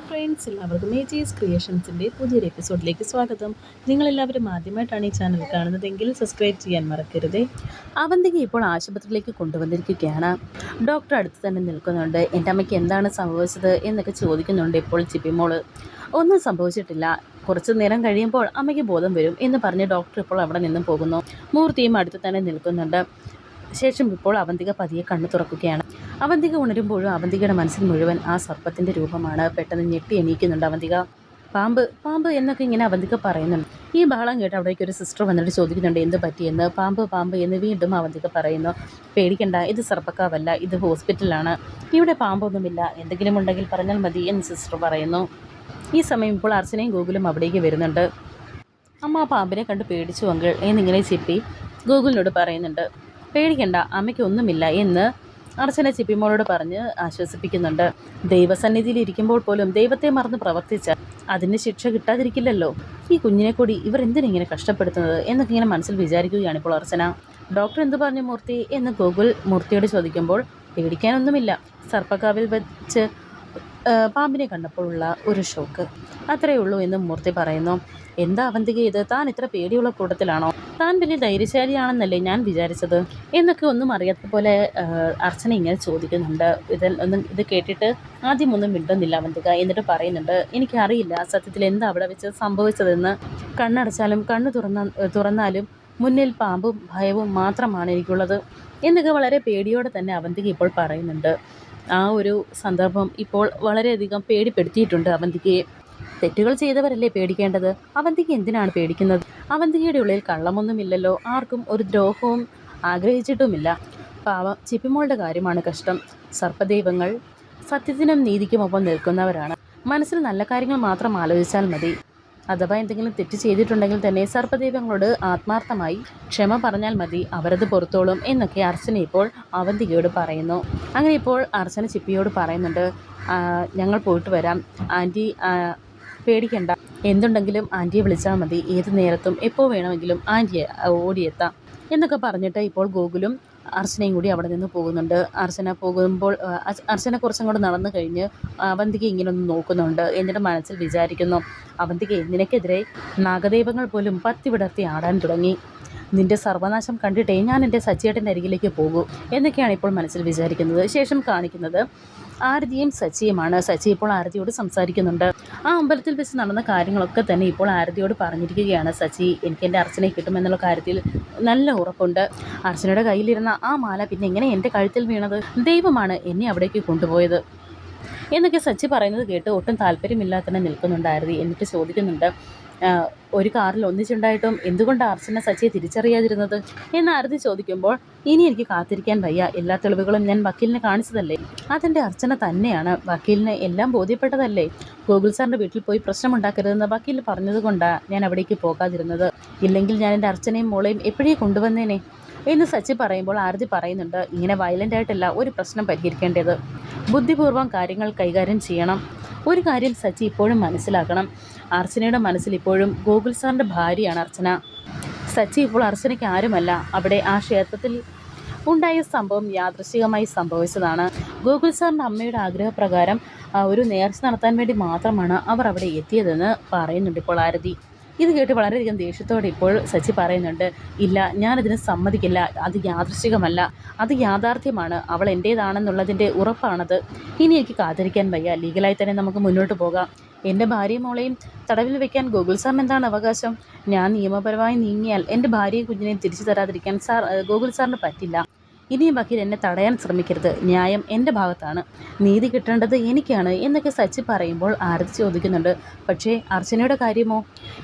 Friends, എല്ലാവർക്കും മേജീസ് ക്രിയേഷൻസിൻ്റെ പുതിയൊരു എപ്പിസോഡിലേക്ക് സ്വാഗതം. നിങ്ങളെല്ലാവരും ആദ്യമായിട്ടാണ് ഈ ചാനൽ കാണുന്നതെങ്കിൽ സബ്സ്ക്രൈബ് ചെയ്യാൻ മറക്കരുതേ. അവന്തിക ഇപ്പോൾ ആശുപത്രിയിലേക്ക് കൊണ്ടുവന്നിരിക്കുകയാണ്. ഡോക്ടർ അടുത്ത് തന്നെ നിൽക്കുന്നുണ്ട്. എൻ്റെ അമ്മയ്ക്ക് എന്താണ് സംഭവിച്ചത് എന്നൊക്കെ ചോദിക്കുന്നുണ്ട് ഇപ്പോൾ ചിപ്പിമോള്. ഒന്നും സംഭവിച്ചിട്ടില്ല, കുറച്ച് നേരം കഴിയുമ്പോൾ അമ്മയ്ക്ക് ബോധം വരും എന്ന് പറഞ്ഞ് ഡോക്ടർ ഇപ്പോൾ അവിടെ നിന്നും പോകുന്നു. മൂർത്തിയും അടുത്ത് തന്നെ നിൽക്കുന്നുണ്ട്. ശേഷം ഇപ്പോൾ അവന്തിക പതിയെ കണ്ണു തുറക്കുകയാണ്. അവന്തിക ഉണരുമ്പോഴും അവന്തികയുടെ മനസ്സിൽ മുഴുവൻ ആ സർപ്പത്തിൻ്റെ രൂപമാണ്. പെട്ടെന്ന് ഞെട്ടി എണീക്കുന്നുണ്ട് അവന്തിക. പാമ്പ് പാമ്പ് എന്നൊക്കെ ഇങ്ങനെ അവന്തിക പറയുന്നുണ്ട്. ഈ ബഹളം കേട്ട് അവിടേക്ക് ഒരു സിസ്റ്റർ വന്നിട്ട് ചോദിക്കുന്നുണ്ട് എന്ത് പറ്റിയെന്ന്. പാമ്പ് പാമ്പ് എന്ന് വീണ്ടും അവന്തിക പറയുന്നു. പേടിക്കണ്ട, ഇത് സർപ്പക്കാവല്ല, ഇത് ഹോസ്പിറ്റലാണ്, ഇവിടെ പാമ്പൊന്നുമില്ല, എന്തെങ്കിലും ഉണ്ടെങ്കിൽ പറഞ്ഞാൽ മതി എന്ന് സിസ്റ്റർ പറയുന്നു. ഈ സമയം ഇപ്പോൾ അർച്ചനയും ഗൂഗിളും അവിടേക്ക് വരുന്നുണ്ട്. അമ്മ ആ പാമ്പിനെ കണ്ട് പേടിച്ചു അങ്കിൾ എന്നിങ്ങനെ ചിപ്പി ഗൂഗിളിനോട് പറയുന്നുണ്ട്. പേടിക്കണ്ട, അമ്മയ്ക്കൊന്നുമില്ല എന്ന് അർച്ചന ചിപ്പിമോളോട് പറഞ്ഞ് ആശ്വസിപ്പിക്കുന്നുണ്ട്. ദൈവസന്നിധിയിൽ ഇരിക്കുമ്പോൾ പോലും ദൈവത്തെ മറന്ന് പ്രവർത്തിച്ചാൽ അതിന് ശിക്ഷ കിട്ടാതിരിക്കില്ലല്ലോ. ഈ കുഞ്ഞിനെ കൂടി ഇവർ എന്തിനിങ്ങനെ കഷ്ടപ്പെടുത്തുന്നത് എന്നൊക്കെ ഇങ്ങനെ മനസ്സിൽ വിചാരിക്കുകയാണ് ഇപ്പോൾ അർച്ചന. ഡോക്ടർ എന്ത് പറഞ്ഞു മൂർത്തി എന്ന് ഗൂഗിൾ മൂർത്തിയോട് ചോദിക്കുമ്പോൾ പേടിക്കാനൊന്നുമില്ല, സർപ്പക്കാവിൽ വെച്ച് പാമ്പിനെ കണ്ടപ്പോഴുള്ള ഒരു ഷോക്ക്, അത്രയേ ഉള്ളൂ എന്ന് മൂർത്തി പറയുന്നു. എന്താ അവന്തിക ഇത്, താൻ ഇത്ര പേടിയുള്ള കൂട്ടത്തിലാണോ? താൻ വലിയ ധൈര്യശാലിയാണെന്നല്ലേ ഞാൻ വിചാരിച്ചത് എന്നൊക്കെ ഒന്നും അറിയാത്ത പോലെ അർച്ചന ഇങ്ങനെ ചോദിക്കുന്നുണ്ട്. ഇത് കേട്ടിട്ട് ആദ്യമൊന്നും മിണ്ടുന്നില്ല അവന്തിക. എന്നിട്ട് പറയുന്നുണ്ട്, എനിക്കറിയില്ല സത്യത്തിൽ എന്താ അവിടെ വെച്ച് സംഭവിച്ചതെന്ന്. കണ്ണടച്ചാലും കണ്ണ് തുറന്നാലും മുന്നിൽ പാമ്പും ഭയവും മാത്രമാണ് എനിക്കുള്ളത് എന്നൊക്കെ വളരെ പേടിയോടെ തന്നെ അവന്തിക ഇപ്പോൾ പറയുന്നുണ്ട്. ആ ഒരു സന്ദർഭം ഇപ്പോൾ വളരെയധികം പേടിപ്പെടുത്തിയിട്ടുണ്ട് അവന്തികയെ. തെറ്റുകൾ ചെയ്തവരല്ലേ പേടിക്കേണ്ടത്, അവന്തിക എന്തിനാണ് പേടിക്കുന്നത്? അവന്തികയുടെ ഉള്ളിൽ കള്ളമൊന്നുമില്ലല്ലോ, ആർക്കും ഒരു ദ്രോഹവും ആഗ്രഹിച്ചിട്ടുമില്ല. പാവം ചിപ്പിമോളുടെ കാര്യമാണ് കഷ്ടം. സർപ്പദൈവങ്ങൾ സത്യത്തിനും നീതിക്കുമൊപ്പം നിൽക്കുന്നവരാണ്. മനസ്സിൽ നല്ല കാര്യങ്ങൾ മാത്രം ആലോചിച്ചാൽ മതി. അഥവാ എന്തെങ്കിലും തെറ്റ് ചെയ്തിട്ടുണ്ടെങ്കിൽ തന്നെ സർപ്പദൈവങ്ങളോട് ആത്മാർത്ഥമായി ക്ഷമ പറഞ്ഞാൽ മതി, അവരത് പുറത്തോളും എന്നൊക്കെ അർച്ചന ഇപ്പോൾ അവന്തികയോട് പറയുന്നു. അങ്ങനെ ഇപ്പോൾ അർച്ചന ചിപ്പിയോട് പറയുന്നുണ്ട്, ഞങ്ങൾ പോയിട്ട് വരാം ആൻറ്റി, പേടിക്കണ്ട, എന്തുണ്ടെങ്കിലും ആൻറ്റിയെ വിളിച്ചാൽ മതി, ഏത് നേരത്തും എപ്പോൾ വേണമെങ്കിലും ആൻറ്റിയെ ഓടിയെത്താം എന്നൊക്കെ പറഞ്ഞിട്ട് ഇപ്പോൾ ഗോകുലും അർച്ചനയും കൂടി അവിടെ നിന്ന് പോകുന്നുണ്ട്. അർച്ചന പോകുമ്പോൾ അർച്ചന കുറച്ചും കൂടെ നടന്നു കഴിഞ്ഞ് അവന്തിക ഇങ്ങനെ ഒന്ന് നോക്കുന്നുണ്ട്. എന്നിട്ട് മനസ്സിൽ വിചാരിക്കുന്നു, അവന്തിക നിനക്കെതിരെ നാഗദൈവങ്ങൾ പോലും പത്തി വിടർത്തി ആടാൻ തുടങ്ങി. നിന്റെ സർവനാശം കണ്ടിട്ടേ ഞാൻ എൻ്റെ സച്ചിയേട്ടൻ്റെ അരികിലേക്ക് പോകൂ എന്നൊക്കെയാണ് ഇപ്പോൾ മനസ്സിൽ വിചാരിക്കുന്നത്. ശേഷം കാണിക്കുന്നത് ആരതിയും സച്ചിയുമാണ്. സച്ചി ഇപ്പോൾ ആരതിയോട് സംസാരിക്കുന്നുണ്ട്. ആ അമ്പലത്തിൽ വെച്ച് നടന്ന കാര്യങ്ങളൊക്കെ തന്നെ ഇപ്പോൾ ആരതിയോട് പറഞ്ഞിരിക്കുകയാണ്. സച്ചി, എനിക്ക് എൻ്റെ അർച്ചനയെ കിട്ടുമെന്നുള്ള കാര്യത്തിൽ നല്ല ഉറപ്പുണ്ട്. അർച്ചനയുടെ കയ്യിലിരുന്ന ആ മാല പിന്നെ എങ്ങനെ എൻ്റെ കഴുത്തിൽ വീണത്? ദൈവമാണ് എന്നെ അവിടേക്ക് കൊണ്ടുപോയത് എന്നൊക്കെ സച്ചി പറയുന്നത് കേട്ട് ഒട്ടും താല്പര്യമില്ലാതെ തന്നെ നിൽക്കുന്നുണ്ട് ആരതി. എന്നിട്ട് ചോദിക്കുന്നുണ്ട്, ഒരു കാറിൽ ഒന്നിച്ചുണ്ടായിട്ടും എന്തുകൊണ്ട് അർച്ചന സച്ചിയെ തിരിച്ചറിയാതിരുന്നത് എന്ന് ആരതി ചോദിക്കുമ്പോൾ, ഇനി എനിക്ക് കാത്തിരിക്കാൻ വയ്യ, എല്ലാ തെളിവുകളും ഞാൻ വക്കീലിനെ കാണിച്ചതല്ലേ, അതെൻ്റെ അർച്ചന തന്നെയാണ്, വക്കീലിന് എല്ലാം ബോധ്യപ്പെട്ടതല്ലേ. ഗൂഗിൾ സാറിൻ്റെ വീട്ടിൽ പോയി പ്രശ്നമുണ്ടാക്കരുതെന്ന് വക്കീൽ പറഞ്ഞതുകൊണ്ടാണ് ഞാൻ അവിടേക്ക് പോകാതിരുന്നത്, ഇല്ലെങ്കിൽ ഞാൻ എൻ്റെ അർച്ചനയും മോളെയും എപ്പോഴേ കൊണ്ടുവന്നേനെ എന്ന് സച്ചി പറയുമ്പോൾ ആരതി പറയുന്നുണ്ട്, ഇങ്ങനെ വയലൻ്റായിട്ടല്ല ഒരു പ്രശ്നം പരിഹരിക്കേണ്ടത്, ബുദ്ധിപൂർവ്വം കാര്യങ്ങൾ കൈകാര്യം ചെയ്യണം. ഒരു കാര്യം സച്ചി ഇപ്പോഴും മനസ്സിലാക്കണം, അർച്ചനയുടെ മനസ്സിൽ ഇപ്പോഴും ഗോകുൽ സാറിൻ്റെ ഭാര്യയാണ് അർച്ചന. സച്ചി ഇപ്പോൾ അർച്ചനയ്ക്ക് ആരുമല്ല. അവിടെ ആ ക്ഷേത്രത്തിൽ ഉണ്ടായ സംഭവം യാദൃശ്ചികമായി സംഭവിച്ചതാണ്. ഗോകുൽ സാറിൻ്റെ അമ്മയുടെ ആഗ്രഹപ്രകാരം ഒരു നേർച്ച നടത്താൻ വേണ്ടി മാത്രമാണ് അവർ അവിടെ എത്തിയതെന്ന് പറയുന്നുണ്ട് ഇപ്പോൾ ആരതി. ഇത് കേട്ട് വളരെയധികം ദേഷ്യത്തോടെ ഇപ്പോൾ സച്ചി പറയുന്നുണ്ട്, ഇല്ല, ഞാനതിന് സമ്മതിക്കില്ല, അത് യാദൃശ്ചികമല്ല, അത് യാഥാർത്ഥ്യമാണ്, അവൾ എൻ്റേതാണെന്നുള്ളതിൻ്റെ ഉറപ്പാണത്. ഇനി എനിക്ക് കാത്തിരിക്കാൻ വയ്യ, ലീഗലായി തന്നെ നമുക്ക് മുന്നോട്ട് പോകാം. എൻ്റെ ഭാര്യയും മോളെയും തടവിൽ വെക്കാൻ ഗൂഗിൾ സാറിന് എന്താണ് അവകാശം? ഞാൻ നിയമപരമായി നീങ്ങിയാൽ എൻ്റെ ഭാര്യയും കുഞ്ഞിനെയും തിരിച്ചു തരാതിരിക്കാൻ ഗൂഗിൾ സാറിന് പറ്റില്ല. ഇനിയും വക്കീൽ എന്നെ തടയാൻ ശ്രമിക്കരുത്, ന്യായം എൻ്റെ ഭാഗത്താണ്, നീതി കിട്ടേണ്ടത് എനിക്കാണ് എന്നൊക്കെ സച്ചി പറയുമ്പോൾ ആരതി ചോദിക്കുന്നുണ്ട്, പക്ഷേ അർച്ചനയുടെ കാര്യമോ?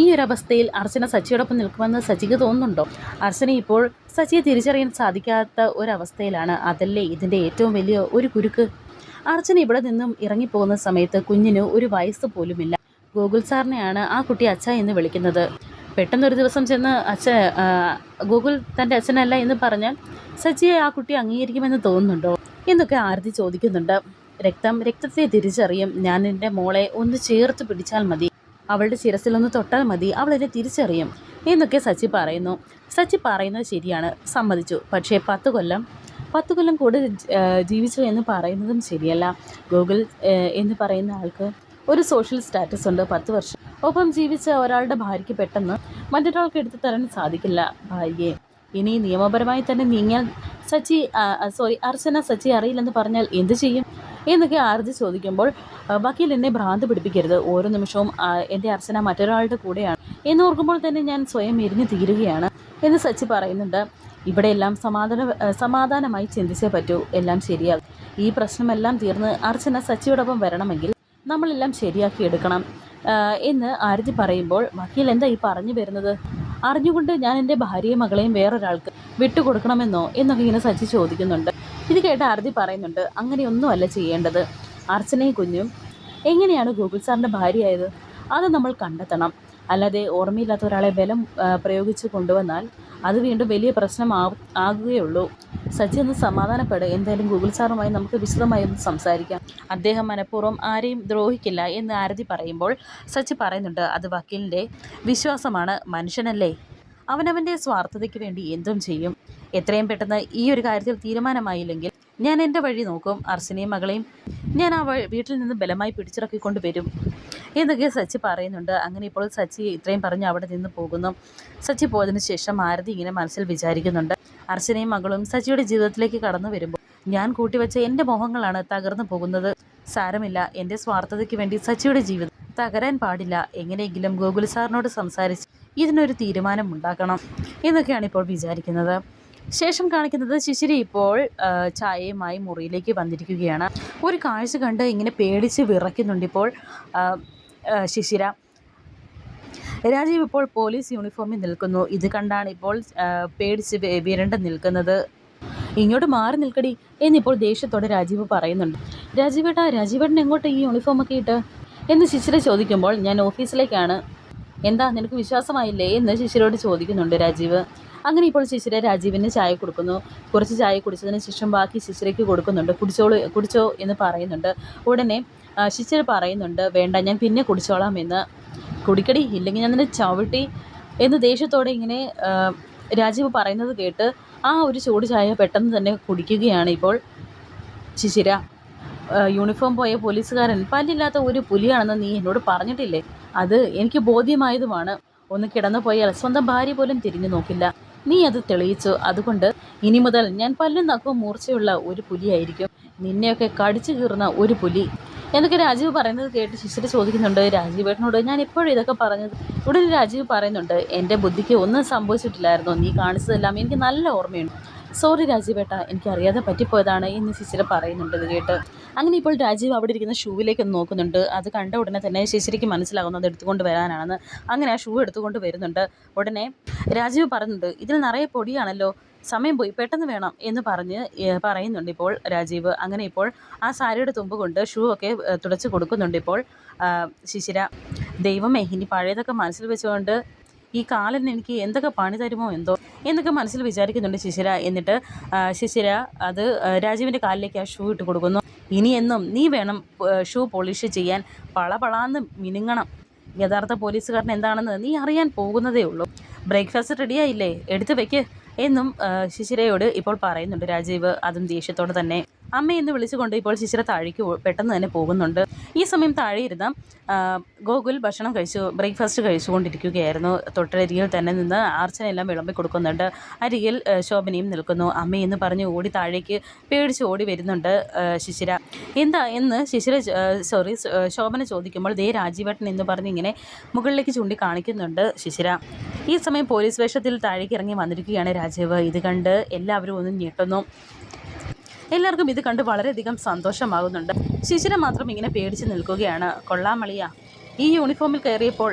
ഈ ഒരു അവസ്ഥയിൽ അർച്ചന സച്ചിയോടൊപ്പം നിൽക്കുമെന്ന് സച്ചിക്ക് തോന്നുന്നുണ്ടോ? അർച്ചന ഇപ്പോൾ സച്ചിയെ തിരിച്ചറിയാൻ സാധിക്കാത്ത ഒരവസ്ഥയിലാണ്. അതല്ലേ ഇതിൻ്റെ ഏറ്റവും വലിയ ഒരു കുരുക്ക്. അർച്ചന ഇവിടെ നിന്നും ഇറങ്ങിപ്പോകുന്ന സമയത്ത് കുഞ്ഞിന് ഒരു വയസ്സ് പോലുമില്ല. ഗൂഗിൾ സാറിനെയാണ് ആ കുട്ടി അച്ഛ എന്ന് വിളിക്കുന്നത്. പെട്ടെന്നൊരു ദിവസം ചെന്ന് ഗൂഗിൾ തൻ്റെ അച്ഛനല്ല എന്ന് പറഞ്ഞാൽ സച്ചിയെ ആ കുട്ടി അംഗീകരിക്കുമെന്ന് തോന്നുന്നുണ്ടോ എന്നൊക്കെ ആരതി ചോദിക്കുന്നുണ്ട്. രക്തത്തെ തിരിച്ചറിയും, ഞാൻ എൻ്റെ മോളെ ഒന്ന് ചേർത്ത് പിടിച്ചാൽ മതി, അവളുടെ ശിരസിലൊന്ന് തൊട്ടാൽ മതി, അവളെന്നെ തിരിച്ചറിയും എന്നൊക്കെ സച്ചി പറയുന്നു. സച്ചി പറയുന്നത് ശരിയാണ്, സമ്മതിച്ചു. പക്ഷേ 10 കൊല്ലം കൂടെ ജീവിച്ചു എന്ന് പറയുന്നതും ശരിയല്ല. ഗൂഗിൾ എന്ന് പറയുന്ന ആൾക്ക് ഒരു സോഷ്യൽ സ്റ്റാറ്റസ് ഉണ്ട്, 10 വർഷം ഒപ്പം ജീവിച്ച ഒരാളുടെ ഭാര്യയ്ക്ക് പെട്ടെന്ന് മറ്റൊരാൾക്ക് എടുത്തു തരാൻ സാധിക്കില്ല ഭാര്യയെ. ഇനി നിയമപരമായി തന്നെ നീങ്ങിയാൽ അർച്ചന സച്ചി അറിയില്ലെന്ന് പറഞ്ഞാൽ എന്ത് ചെയ്യും എന്നൊക്കെ ആർജി ചോദിക്കുമ്പോൾ വക്കീൽ എന്നെ ഭ്രാന്ത് പിടിപ്പിക്കരുത്, ഓരോ നിമിഷവും എൻ്റെ അർച്ചന മറ്റൊരാളുടെ കൂടെയാണ് എന്നോർക്കുമ്പോൾ തന്നെ ഞാൻ സ്വയം എരിഞ്ഞു തീരുകയാണ് എന്ന് സച്ചി പറയുന്നുണ്ട്. ഇവിടെയെല്ലാം സമാധാനമായി ചിന്തിച്ചേ പറ്റൂ, എല്ലാം ശരിയാകും. ഈ പ്രശ്നമെല്ലാം തീർന്ന് അർച്ചന സച്ചിയോടൊപ്പം വരണമെങ്കിൽ നമ്മളെല്ലാം ശരിയാക്കി എടുക്കണം എന്ന് ആരതി പറയുമ്പോൾ വക്കീൽ എന്താ ഈ പറഞ്ഞു വരുന്നത്? അറിഞ്ഞുകൊണ്ട് ഞാൻ എൻ്റെ ഭാര്യയും മകളെയും വേറൊരാൾക്ക് വിട്ടുകൊടുക്കണമെന്നോ എന്നൊക്കെ ഇങ്ങനെ സച്ചി ചോദിക്കുന്നുണ്ട്. ഇത് കേട്ട് ആരതി പറയുന്നുണ്ട്, അങ്ങനെയൊന്നുമല്ല ചെയ്യേണ്ടത്. അർച്ചനയും കുഞ്ഞും എങ്ങനെയാണ് ഗോകുൽ സാറിൻ്റെ ഭാര്യയായത് അത് നമ്മൾ കണ്ടെത്തണം. അല്ലാതെ ഓർമ്മയില്ലാത്ത ഒരാളെ ബലം പ്രയോഗിച്ച് കൊണ്ടുവന്നാൽ അത് വീണ്ടും വലിയ ആകുകയുള്ളൂ. സച്ചി ഒന്ന് സമാധാനപ്പെടുക. എന്തായാലും ഗൂഗിൾ സാറുമായി നമുക്ക് വിശദമായി ഒന്ന് സംസാരിക്കാം. അദ്ദേഹം മനഃപൂർവ്വം ആരെയും ദ്രോഹിക്കില്ല എന്ന് ആരതി പറയുമ്പോൾ സച്ചി പറയുന്നുണ്ട്, അത് വക്കീലിൻ്റെ വിശ്വാസമാണ്. മനുഷ്യനല്ലേ, അവനവൻ്റെ സ്വാർത്ഥതയ്ക്ക് വേണ്ടി എന്തും ചെയ്യും. എത്രയും പെട്ടെന്ന് ഈ ഒരു കാര്യത്തിൽ തീരുമാനമായില്ലെങ്കിൽ ഞാൻ എൻ്റെ വഴി നോക്കും. അർച്ചനയും മകളെയും ഞാൻ ആ വീട്ടിൽ നിന്ന് ബലമായി പിടിച്ചിറക്കിക്കൊണ്ട് വരും എന്നൊക്കെ സച്ചി പറയുന്നുണ്ട്. അങ്ങനെ ഇപ്പോൾ സച്ചി ഇത്രയും പറഞ്ഞ് അവിടെ നിന്ന് പോകുന്നു. സച്ചി പോയതിനു ശേഷം ആരതി ഇങ്ങനെ മനസ്സിൽ വിചാരിക്കുന്നുണ്ട്, അർച്ചനയും മകളും സച്ചിയുടെ ജീവിതത്തിലേക്ക് കടന്നു വരുമ്പോൾ ഞാൻ കൂട്ടിവെച്ച എൻ്റെ മോഹങ്ങളാണ് തകർന്നു പോകുന്നത്. സാരമില്ല, എൻ്റെ സ്വാർത്ഥതയ്ക്ക് വേണ്ടി സച്ചിയുടെ ജീവിതം തകരാൻ പാടില്ല. എങ്ങനെയെങ്കിലും ഗോകുൽ സാറിനോട് സംസാരിച്ച് ഇതിനൊരു തീരുമാനം ഉണ്ടാക്കണം എന്നൊക്കെയാണ് ഇപ്പോൾ വിചാരിക്കുന്നത്. ശേഷം കാണിക്കുന്നത് ശിശിരി ഇപ്പോൾ ചായയുമായി മുറിയിലേക്ക് വന്നിരിക്കുകയാണ്. ഒരു കാഴ്ച കണ്ട് ഇങ്ങനെ പേടിച്ച് വിറയ്ക്കുന്നുണ്ട് ഇപ്പോൾ ശിശിര. രാജീവ് ഇപ്പോൾ പോലീസ് യൂണിഫോമിൽ നിൽക്കുന്നു. ഇത് കണ്ടാണ് ഇപ്പോൾ പേടിച്ച് വിരണ്ട് നിൽക്കുന്നത്. ഇങ്ങോട്ട് മാറി നിൽക്കടി എന്നിപ്പോൾ ദേഷ്യത്തോടെ രാജീവ് പറയുന്നുണ്ട്. രാജീവേട്ടൻ എങ്ങോട്ട് ഈ യൂണിഫോമൊക്കെ ഇട്ട് എന്ന് ശിശിര ചോദിക്കുമ്പോൾ ഞാൻ ഓഫീസിലേക്കാണ്. എന്താ നിനക്ക് വിശ്വാസമായില്ലേ എന്ന് ശിശിരോട് ചോദിക്കുന്നുണ്ട് രാജീവ്. അങ്ങനെ ഇപ്പോൾ ശിശിര രാജീവിന് ചായ കൊടുക്കുന്നു. കുറച്ച് ചായ കുടിച്ചതിന് ശേഷം ബാക്കി ശിശിരയ്ക്ക് കൊടുക്കുന്നുണ്ട്. കുടിച്ചോ എന്ന് പറയുന്നുണ്ട്. ഉടനെ ശിശിര പറയുന്നുണ്ട്, വേണ്ട ഞാൻ പിന്നെ കുടിച്ചോളാം എന്ന്. കുടിക്കടി, ഇല്ലെങ്കിൽ ഞാൻ നിന്നെ ചവിട്ടി എന്ന് ദേഷ്യത്തോടെ ഇങ്ങനെ രാജീവ് പറയുന്നത് കേട്ട് ആ ഒരു ചൂട് ചായ പെട്ടെന്ന് തന്നെ കുടിക്കുകയാണ് ഇപ്പോൾ ശിശിര. യൂണിഫോം പോയ പോലീസുകാരൻ പല്ലില്ലാത്ത ഒരു പുലിയാണെന്ന് നീ എന്നോട് പറഞ്ഞിട്ടില്ലേ? അത് എനിക്ക് ബോധ്യമായതുമാണ്. ഒന്ന് കിടന്നു പോയാൽ സ്വന്തം ഭാര്യ പോലും തിരിഞ്ഞു നോക്കില്ല. നീ അത് തെളിയിച്ചു. അതുകൊണ്ട് ഇനി മുതൽ ഞാൻ പല്ലും നഖവും മൂർച്ചയുള്ള ഒരു പുലിയായിരിക്കും, നിന്നെയൊക്കെ കടിച്ചു കീറുന്ന ഒരു പുലി എന്നൊക്കെ രാജീവ് പറയുന്നത് കേട്ട് ശിശിര ചോദിക്കുന്നുണ്ട് രാജീവേട്ടനോട് ഞാൻ എപ്പോഴും ഇതൊക്കെ പറഞ്ഞത്. ഉടനെ രാജീവ് പറയുന്നുണ്ട്, എൻ്റെ ബുദ്ധിക്ക് ഒന്നും സംഭവിച്ചിട്ടില്ലായിരുന്നു, നീ കാണിച്ചതെല്ലാം എനിക്ക് നല്ല ഓർമ്മയുണ്ട്. സോറി രാജീവേട്ട, എനിക്കറിയാതെ പറ്റിപ്പോയതാണ് എന്ന് ശിശിര പറയുന്നുണ്ട്. ഇത് കേട്ട് അങ്ങനെ ഇപ്പോൾ രാജീവ് അവിടെ ഇരിക്കുന്ന ഷൂവിലേക്ക് ഒന്ന് നോക്കുന്നുണ്ട്. അത് കണ്ട ഉടനെ തന്നെ ശിശിരയ്ക്ക് മനസ്സിലാകുന്നു അത് എടുത്തുകൊണ്ട് വരാനാണെന്ന്. അങ്ങനെ ആ ഷൂ എടുത്തുകൊണ്ട് വരുന്നുണ്ട്. ഉടനെ രാജീവ് പറയുന്നുണ്ട്, ഇതിൽ നിറയെ പൊടിയാണല്ലോ, സമയം പോയി, പെട്ടെന്ന് വേണം എന്ന് പറയുന്നുണ്ട് ഇപ്പോൾ രാജീവ്. അങ്ങനെ ഇപ്പോൾ ആ സാരിയുടെ തുമ്പ് കൊണ്ട് ഷൂ ഒക്കെ തുടച്ച് കൊടുക്കുന്നുണ്ട് ഇപ്പോൾ ശിശിര. ദൈവമേ, ഇനി പഴയതൊക്കെ മനസ്സിൽ വെച്ചുകൊണ്ട് ഈ കാലന് എനിക്ക് എന്തൊക്കെ പണി തരുമോ എന്തോ എന്നൊക്കെ മനസ്സിൽ വിചാരിക്കുന്നുണ്ട് ശിശിര. എന്നിട്ട് ശിശിര അത് രാജീവിൻ്റെ കാലിലേക്ക് ആ ഷൂ ഇട്ട് കൊടുക്കുന്നു. ഇനിയെന്നും നീ വേണം ഷൂ പോളിഷ് ചെയ്യാൻ, പളപളാന്ന് മിനുങ്ങണം. യഥാർത്ഥ പോലീസുകാരൻ എന്താണെന്ന് നീ അറിയാൻ പോകുന്നതേ ഉള്ളൂ. ബ്രേക്ക്ഫാസ്റ്റ് റെഡിയായില്ലേ, എടുത്ത് വെക്ക് എന്നും ശിശിരയോട് ഇപ്പോൾ പറയുന്നുണ്ട് രാജീവ്. അതും ദേഷ്യത്തോടെ തന്നെ. അമ്മയെന്ന് വിളിച്ചുകൊണ്ട് ഇപ്പോൾ ശിശിര താഴേക്ക് പെട്ടെന്ന് തന്നെ പോകുന്നുണ്ട്. ഈ സമയം താഴെ ഇരുന്ന് ഗോകുൽ ബ്രേക്ക്ഫാസ്റ്റ് കഴിച്ചുകൊണ്ടിരിക്കുകയായിരുന്നു. തൊട്ടരികിൽ തന്നെ നിന്ന് അർച്ചനയെല്ലാം വിളമ്പി കൊടുക്കുന്നുണ്ട്. അരികിൽ ശോഭനയും നിൽക്കുന്നു. അമ്മയെന്ന് പറഞ്ഞ് ഓടി താഴേക്ക് പേടിച്ച് ഓടി വരുന്നുണ്ട് ശിശിര. എന്താ എന്ന് ശോഭന ചോദിക്കുമ്പോൾ ദേ രാജീവേട്ടൻ എന്ന് പറഞ്ഞ് ഇങ്ങനെ മുകളിലേക്ക് ചൂണ്ടി കാണിക്കുന്നുണ്ട് ശിശിര. ഈ സമയം പോലീസ് വേഷത്തിൽ താഴേക്ക് ഇറങ്ങി വന്നിരിക്കുകയാണ് രാജീവ്. ഇത് കണ്ട് എല്ലാവരും ഒന്ന് ഞെട്ടുന്നു. എല്ലാവർക്കും ഇത് കണ്ട് വളരെയധികം സന്തോഷമാകുന്നുണ്ട്. ശിശിര മാത്രം ഇങ്ങനെ പേടിച്ച് നിൽക്കുകയാണ്. കൊള്ളാമളിയ, ഈ യൂണിഫോമിൽ കയറിയപ്പോൾ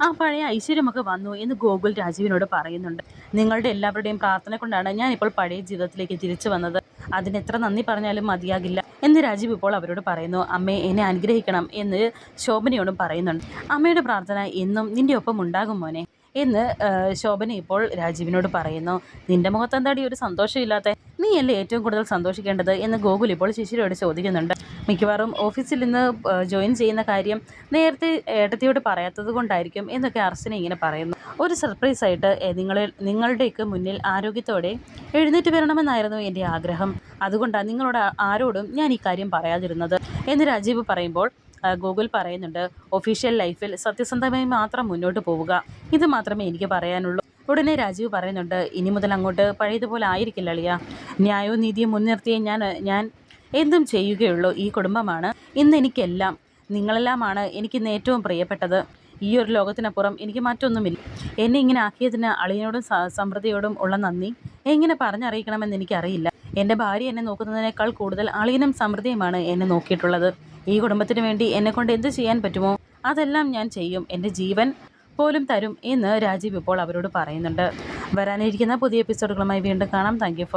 ആ പഴയ ഐശ്വര്യമൊക്കെ വന്നു എന്ന് ഗോകുൽ രാജീവിനോട് പറയുന്നുണ്ട്. നിങ്ങളുടെ എല്ലാവരുടെയും പ്രാർത്ഥന കൊണ്ടാണ് ഞാനിപ്പോൾ പഴയ ജീവിതത്തിലേക്ക് തിരിച്ചു വന്നത്. അതിനെത്ര നന്ദി പറഞ്ഞാലും മതിയാകില്ല എന്ന് രാജീവ് ഇപ്പോൾ അവരോട് പറയുന്നു. അമ്മയെ എന്നെ അനുഗ്രഹിക്കണം എന്ന് ശോഭനയോടും പറയുന്നുണ്ട്. അമ്മയുടെ പ്രാർത്ഥന എന്നും നിൻ്റെ ഒപ്പം ഉണ്ടാകും മോനെ എന്ന് ശോഭന ഇപ്പോൾ രാജീവിനോട് പറയുന്നു. നിൻ്റെ മുഖത്തെന്താടി ഒരു സന്തോഷമില്ലാത്ത? നീയല്ലേ ഏറ്റവും കൂടുതൽ സന്തോഷിക്കേണ്ടത് എന്ന് ഗോകുൽ ഇപ്പോൾ ശിശിരയോട് ചോദിക്കുന്നുണ്ട്. മിക്കവാറും ഓഫീസിൽ നിന്ന് ജോയിൻ ചെയ്യുന്ന കാര്യം നേരത്തെ ഏട്ടത്തിയോട് പറയാത്തത് കൊണ്ടായിരിക്കും എന്നൊക്കെ അർച്ചന ഇങ്ങനെ പറയുന്നു. ഒരു സർപ്രൈസായിട്ട് നിങ്ങളുടെയൊക്കെ മുന്നിൽ ആരോഗ്യത്തോടെ എഴുന്നേറ്റ് വരണമെന്നായിരുന്നു എൻ്റെ ആഗ്രഹം. അതുകൊണ്ടാണ് നിങ്ങളോട് ആരോടും ഞാൻ ഈ കാര്യം പറയാതിരുന്നത് എന്ന് രാജീവ് പറയുമ്പോൾ ഗൂഗിൾ പറയുന്നുണ്ട്, ഒഫീഷ്യൽ ലൈഫിൽ സത്യസന്ധമായി മാത്രം മുന്നോട്ട് പോവുക. ഇത് മാത്രമേ എനിക്ക് പറയാനുള്ളൂ. ഉടനെ രാജീവ് പറയുന്നുണ്ട്, ഇനി മുതൽ അങ്ങോട്ട് പഴയതുപോലെ ആയിരിക്കില്ല അളിയ. ന്യായവും നീതിയും മുൻനിർത്തിയേ ഞാൻ എന്തും ചെയ്യുകയുള്ളൂ. ഈ കുടുംബമാണ് ഇന്ന് എനിക്കെല്ലാം. നിങ്ങളെല്ലാമാണ് എനിക്കിന്ന് ഏറ്റവും പ്രിയപ്പെട്ടത്. ഈ ഒരു ലോകത്തിനപ്പുറം എനിക്ക് മറ്റൊന്നുമില്ല. എന്നെ ഇങ്ങനെ ആക്കിയതിന് അളിയനോടും സമൃദ്ധിയോടും ഉള്ള നന്ദി എങ്ങനെ പറഞ്ഞറിയിക്കണമെന്ന് എനിക്കറിയില്ല. എൻ്റെ ഭാര്യ എന്നെ നോക്കുന്നതിനേക്കാൾ കൂടുതൽ അളിയനും സമൃദ്ധിയുമാണ് എന്നെ നോക്കിയിട്ടുള്ളത്. ഈ കുടുംബത്തിന് വേണ്ടി എന്നെക്കൊണ്ട് എന്ത് ചെയ്യാൻ പറ്റുമോ അതെല്ലാം ഞാൻ ചെയ്യും. എൻ്റെ ജീവൻ പോലും തരും എന്ന് രാജീവ് ഇപ്പോൾ അവരോട് പറയുന്നുണ്ട്. വരാനിരിക്കുന്ന പുതിയ എപ്പിസോഡുകളുമായി വീണ്ടും കാണാം. Thank you for